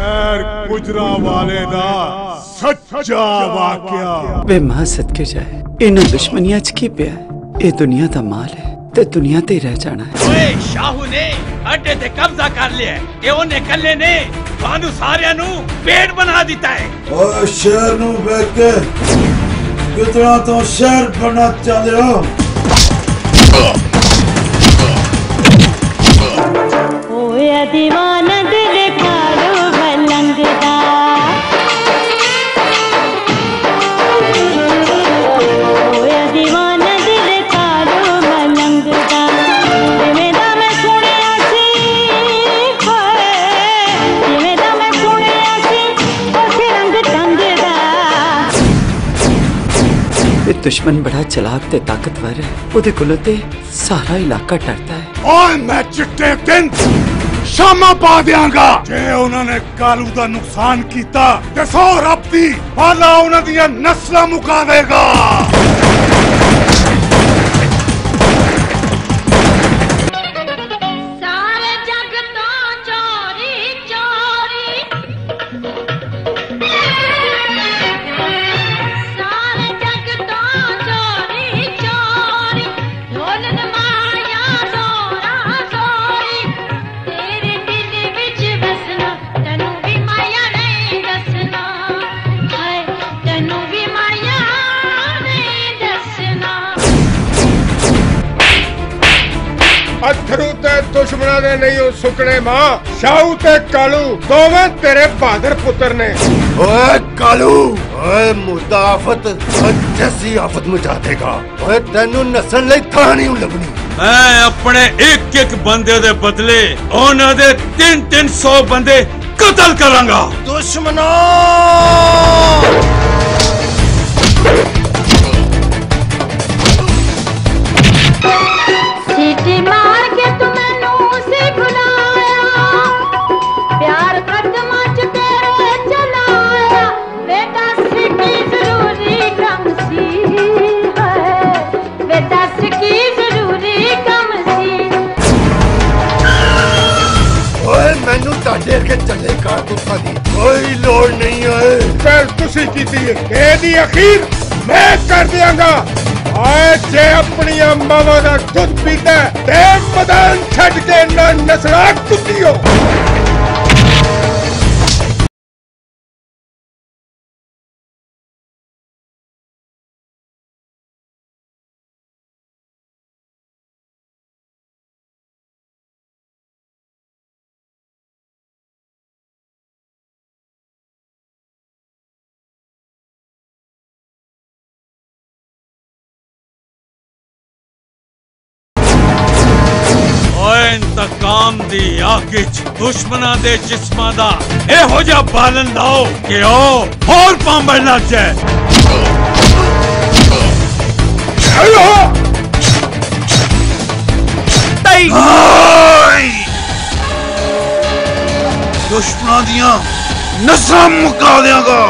खैर गुजरा वाले दा सच्चा वाकया वे मां सदके जाए इन्हां दुश्मनियां च की पिया ये दुनिया दा माल है ते दुनिया ते रह जाना है। ओए शाहू ने अड्डे ते कब्जा कर लिया है। ओने कल्ले ने थानू सारियां नू पेट बना दिता है। ओए शहर नू वेख के कितना तो शहर बना चले हो। ओए दीवाना दिल कालो भलंगदा ओए दीवाना दिल कालो भलंगदा जिवें दा मैं सुनिया सी हाय जिवें दा मैं सुनिया सी उस रंग टंगदा। ये दुश्मन बड़ा चलाक ते ताकतवर है ओदे कोलों ते सारा इलाका डरता है। और मैं चिट्टे दिन शामा पा दियांगा जे उन्होंने कालू दा नुकसान कीता ते सो रब दी भाला उन्हां दियां नस्लां मुका देगा। सारे जग तो चोरी चोरी सारे जग तो चोरी चोरी ढोलन माया जोरा जोरी तेरे दिल विच बसना तैनू भी माया नहीं दसना हाय तैनू भी माया नहीं दसना। अथरू ते दुश्मना दे नहीं हो सुकने मां शाहू ते कालू दोवें तेरे बहादुर पुत्र ने। ओए कालू ओए मुर्दा आफत जैसी आफत मचा देगा। ओए तेनू नस्ल लई थां नहीं लभनी। मैं अपने एक एक बंदे दे बदले उन्हां दे 300 बंदे कत्ल करांगा। दुश्मनों सीटी मार के तू मैनू से बुलाया प्यार कदमां च तेरे चलाया बेटा की जरूरी कम सी है बेटा की जरूरी कम सी। ओए मैनू ताडे के चले कारतूसां दी कोई लोड़ नहीं है। फिर तुसी कीती एदी अखीर मैं कर दियांगा। आए जे अपनी मावां दा दुध पीता ते मैदान छड्ड के ना नस्ला कुत्तियो। इंतकाम दी आग च दुश्मना दे जिस्मां दा एहो जिहा बालन लाओ कि ओ होर पांबड़ लग जाए। दुश्मना दियां नस्लां मुका देंगा।